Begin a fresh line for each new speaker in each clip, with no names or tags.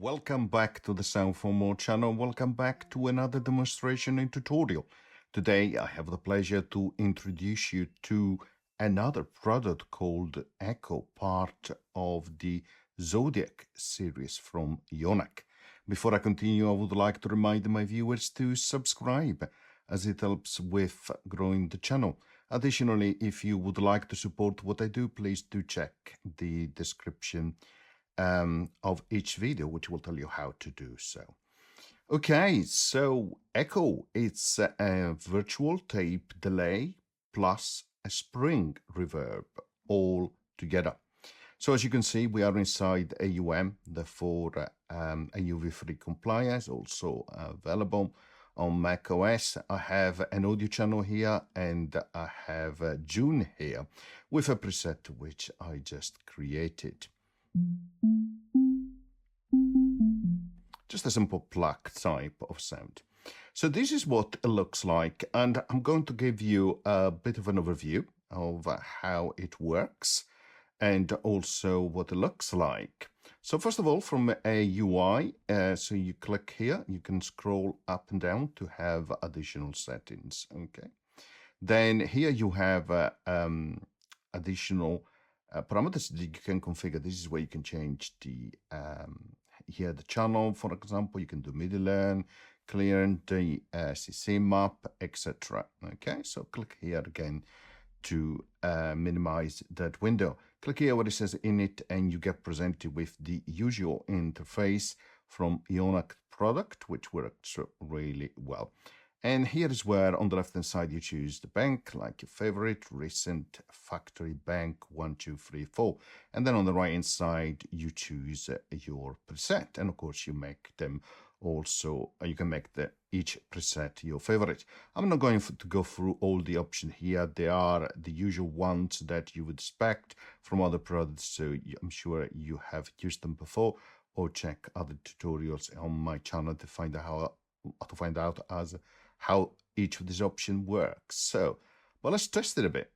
Welcome back to the Sound for More channel. Welcome back to another demonstration and tutorial. Today I have the pleasure to introduce you to another product called Echo, part of the Zodiak series from Yonac. Before I continue, I would like to remind my viewers to subscribe, as it helps with growing the channel. Additionally, if you would like to support what I do, please do check the description of each video, which will tell you how to do so. Okay, so Echo, it's a virtual tape delay plus a spring reverb all together. So as you can see, we are inside AUM, therefore AUv3 complier is also available on Mac OS. I have an audio channel here and I have June here with a preset which I just created. Just a simple pluck type of sound. So this is what it looks like, and I'm going to give you a bit of an overview of how it works and also what it looks like. So first of all, from a UI, so you click here, you can scroll up and down to have additional settings. Okay, then here you have additional parameters that you can configure. This is where you can change the here the channel, for example. You can do midland, clear, the CC map, etc. Okay, so click here again to minimize that window. Click here where it says init, and you get presented with the usual interface from Yonac product, which works really well. And here is where on the left hand side you choose the bank, like your favorite, recent, factory, bank, 1, 2, 3, 4. And then on the right hand side you choose your preset, and of course you make them also, you can make each preset your favorite. I'm not going to go through all the options here. They are the usual ones that you would expect from other products, so I'm sure you have used them before, or check other tutorials on my channel to find out how each of these options works. So, well, let's test it a bit.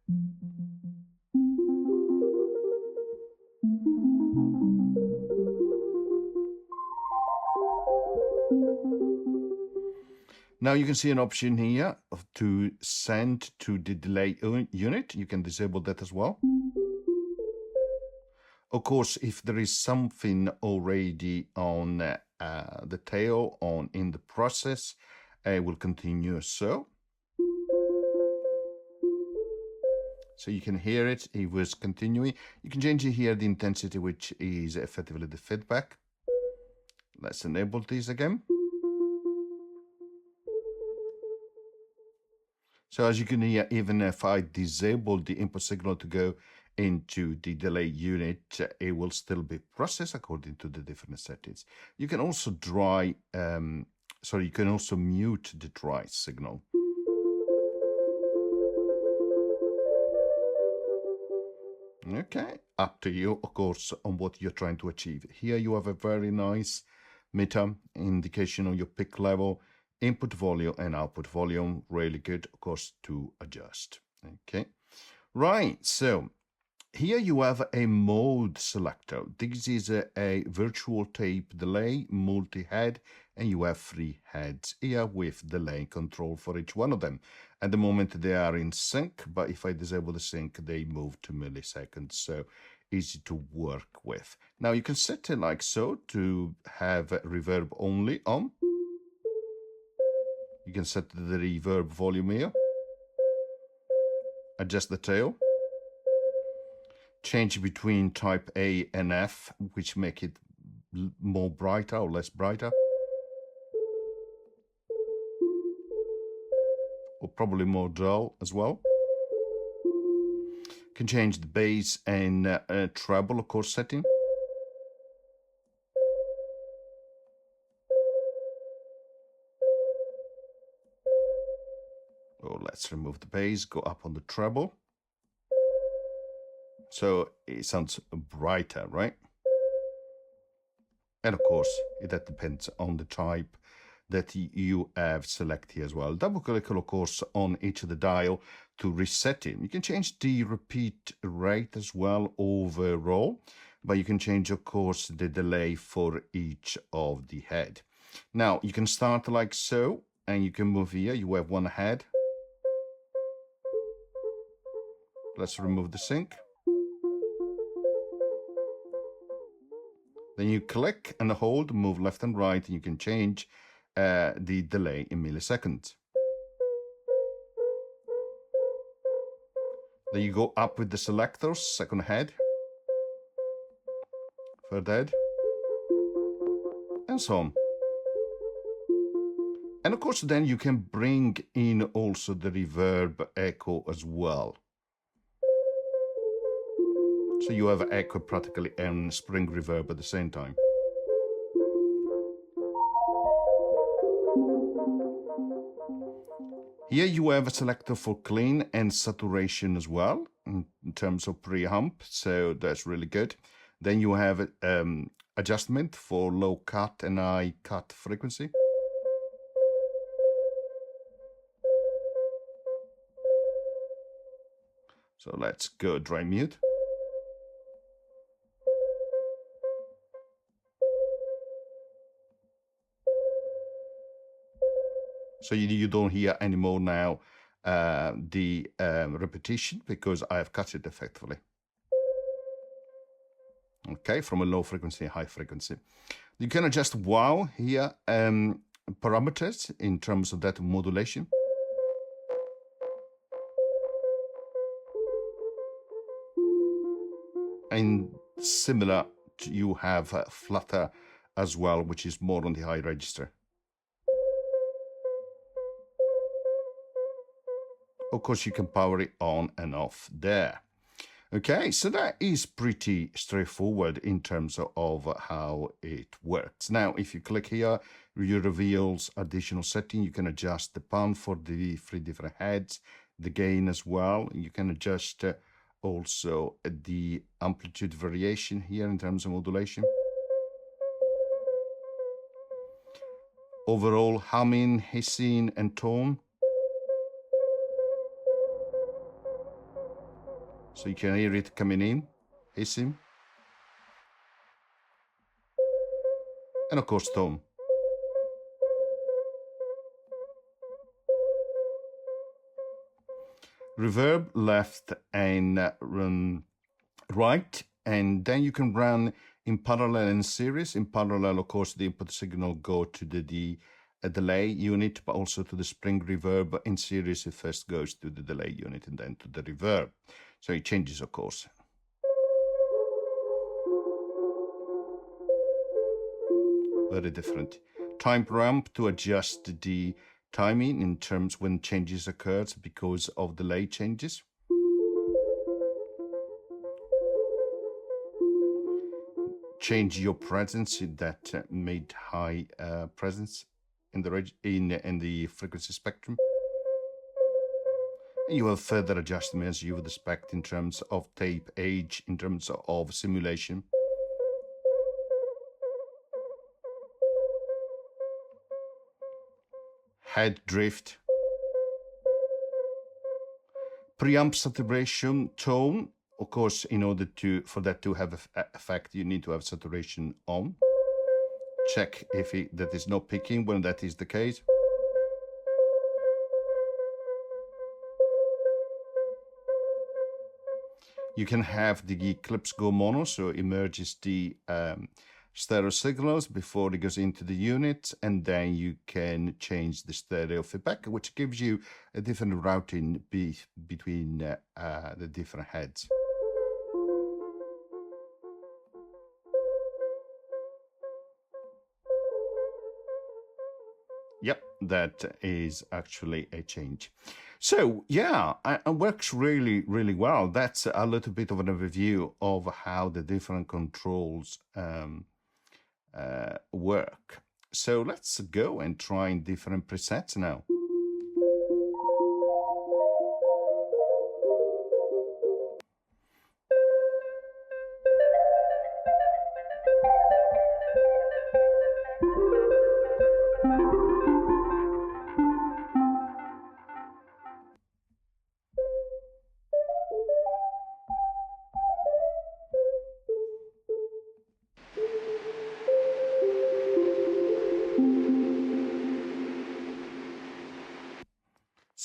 Now you can see an option here to send to the delay unit. You can disable that as well. Of course, if there is something already on the tail in the process, I will continue so. So you can hear it, it was continuing. You can change here the intensity, which is effectively the feedback. Let's enable this again. So as you can hear, even if I disable the input signal to go into the delay unit, it will still be processed according to the different settings. You can also you can also mute the dry signal. Okay, up to you, of course, on what you're trying to achieve. Here you have a very nice meter indication on your peak level, input volume and output volume. Really good, of course, to adjust. Okay, right, so here you have a mode selector. This is a virtual tape delay multi-head, and you have 3 heads here with delay control for each one of them. At the moment they are in sync, but if I disable the sync, they move to milliseconds, so easy to work with. Now you can set it like so to have reverb only on. You can set the reverb volume here, adjust the tail, change between type A and F, which make it more brighter or less brighter, or probably more dull as well. Can change the bass and treble, of course, setting. Oh, let's remove the bass, go up on the treble. So it sounds brighter, right? And of course, that depends on the type that you have selected as well. Double click, of course, on each of the dial to reset it. You can change the repeat rate as well overall. but you can change, of course, the delay for each of the head. Now, you can start like so, and you can move here. You have one head. Let's remove the sync. Then you click and hold, move left and right, and you can change the delay in milliseconds. Then you go up with the selectors, second head, third head, and so on. And of course, then you can bring in also the reverb echo as well. So you have echo practically and spring reverb at the same time. Here you have a selector for clean and saturation as well in terms of preamp, so that's really good. Then you have adjustment for low cut and high cut frequency. So let's go dry mute. So you don't hear anymore now the repetition because I have cut it effectively. Okay, from a low frequency, high frequency. You can adjust wow here parameters in terms of that modulation. And similar, you have flutter as well, which is more on the high register. Of course, you can power it on and off there. Okay, so that is pretty straightforward in terms of how it works. Now, if you click here, it reveals additional setting. You can adjust the pan for the 3 different heads, the gain as well. You can adjust also the amplitude variation here in terms of modulation. Overall humming, hissing, and tone. So you can hear it coming in, hissing. And of course, tone. Reverb left and right, and then you can run in parallel and series. In parallel, of course, the input signal go to the delay unit, but also to the spring reverb. In series, it first goes to the delay unit and then to the reverb. So it changes, of course. Very different. Time ramp to adjust the timing in terms when changes occurs because of delay changes. Change your presence in that made high presence in the frequency spectrum. You have further adjustments you would expect in terms of tape age, in terms of simulation. Head drift. Preamp saturation tone. Of course, in order for that to have effect, you need to have saturation on. Check if that is not picking when that is the case. You can have the clips go mono, so it merges the stereo signals before it goes into the unit, and then you can change the stereo feedback, which gives you a different routing between the different heads. Yep, that is actually a change. So yeah, it works really, really well. That's a little bit of an overview of how the different controls work. So let's go and try different presets now.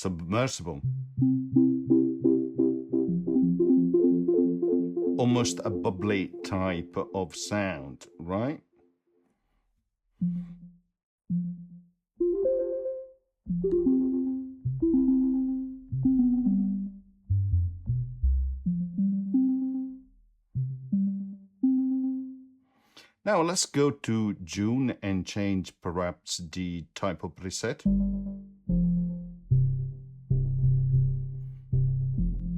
submersible. Almost a bubbly type of sound, right? Now let's go to June and change perhaps the type of preset.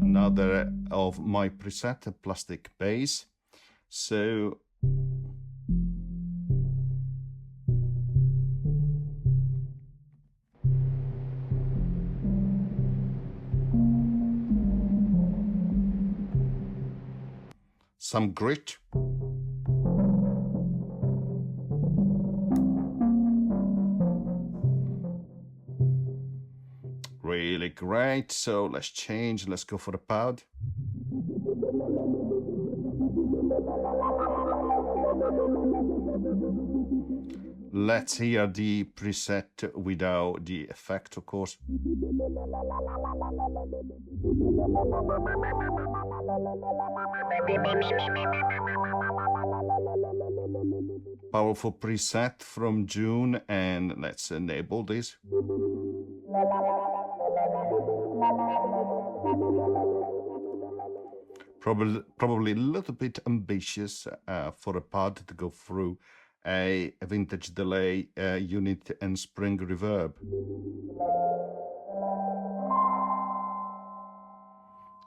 Another of my preset, a plastic bass. So some grit. Really great. So let's change. Let's go for the pad. Let's hear the preset without the effect, of course. Powerful preset from June, and let's enable this. Probably a little bit ambitious for a pad to go through a vintage delay unit and spring reverb.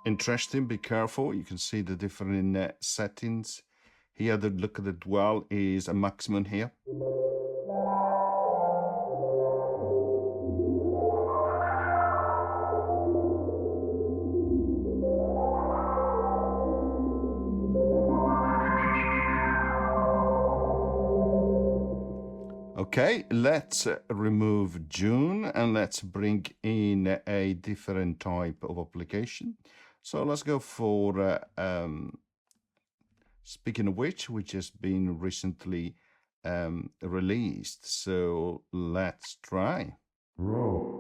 Interesting, be careful. You can see the different settings. Here, the look at it well is a maximum here. Okay, let's remove June and let's bring in a different type of application. So let's go for, speaking of which has been recently released. So let's try. Robot.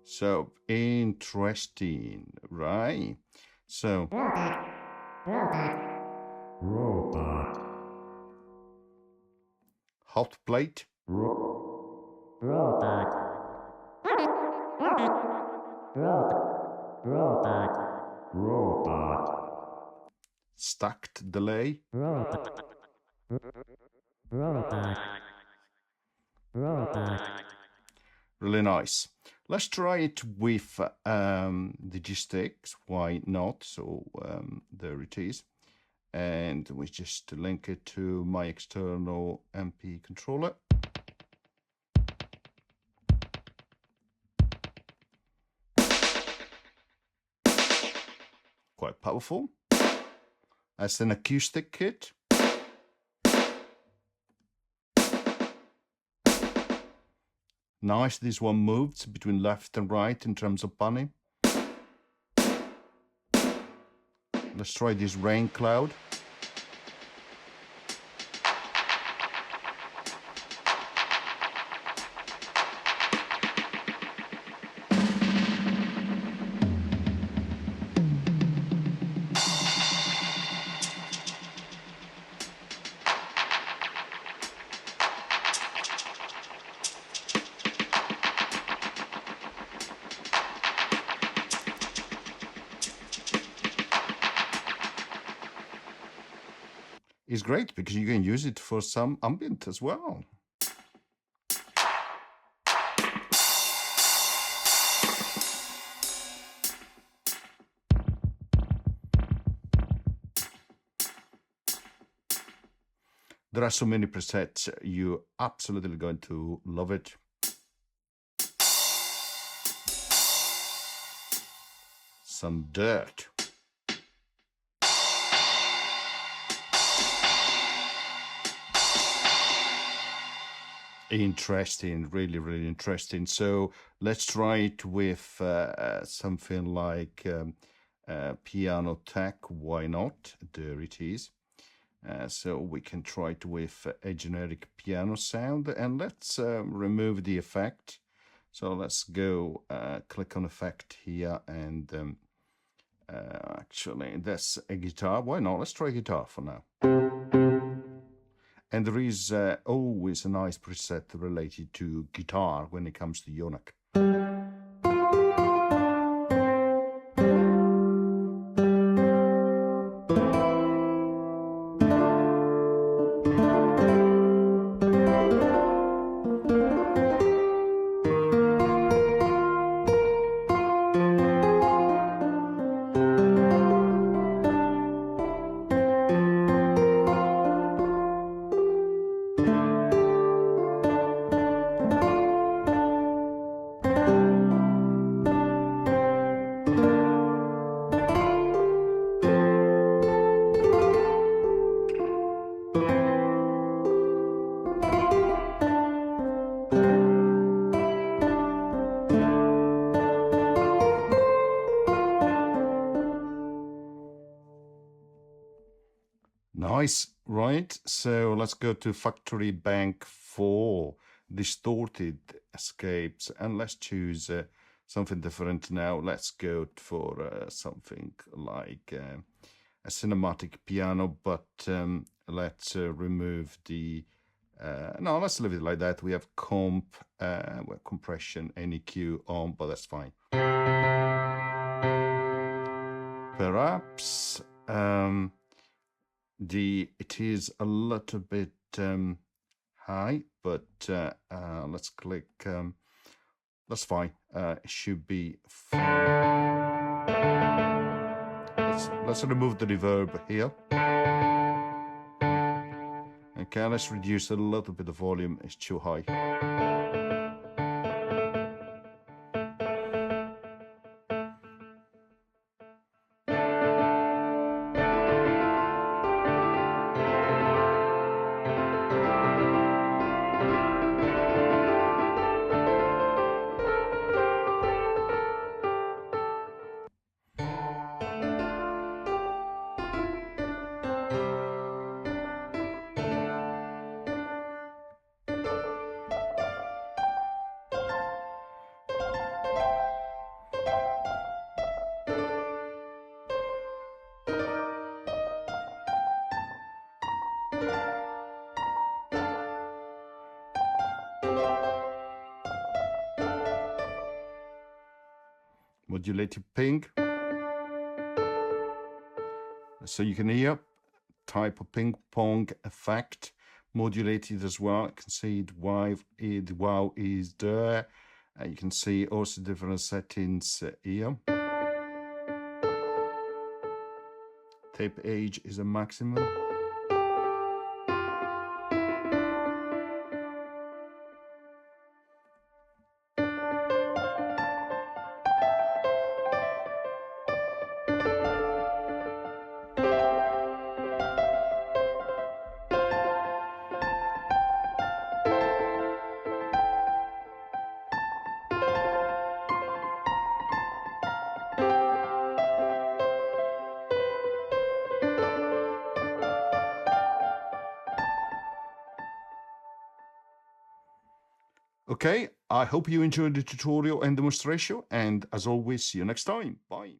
So interesting, right? So robot. Hot plate. Robot. Stacked delay. Really nice. Let's try it with the G-Sticks. Why not? So there it is. And we just link it to my external MP controller. Quite powerful. As an acoustic kit. Nice, this one moves between left and right in terms of panning. Let's try this rain cloud. Is great because you can use it for some ambient as well. There are so many presets, you're absolutely going to love it. Some dirt. Interesting, really, really interesting. So let's try it with something like piano tech. Why not? There it is. So we can try it with a generic piano sound, and let's remove the effect. So let's go click on effect here, and actually that's a guitar. Why not? Let's try guitar for now. And there is always a nice preset related to guitar when it comes to Yonac. Nice, right? So let's go to Factory Bank 4, Distorted Escapes, and let's choose something different now. Let's go for something like a cinematic piano, but let's remove the... no, let's leave it like that. We have comp, well, compression, EQ on, but that's fine. Perhaps... it is a little bit high, but let's click. That's fine. It should be fine. Let's remove the reverb here. Okay, let's reduce a little bit of volume. It's too high. Modulated ping. So you can hear type of ping-pong effect, modulated as well. You can see the wow is there. You can see also different settings here. Tape age is a maximum. Okay, I hope you enjoyed the tutorial and demonstration, and as always, see you next time. Bye.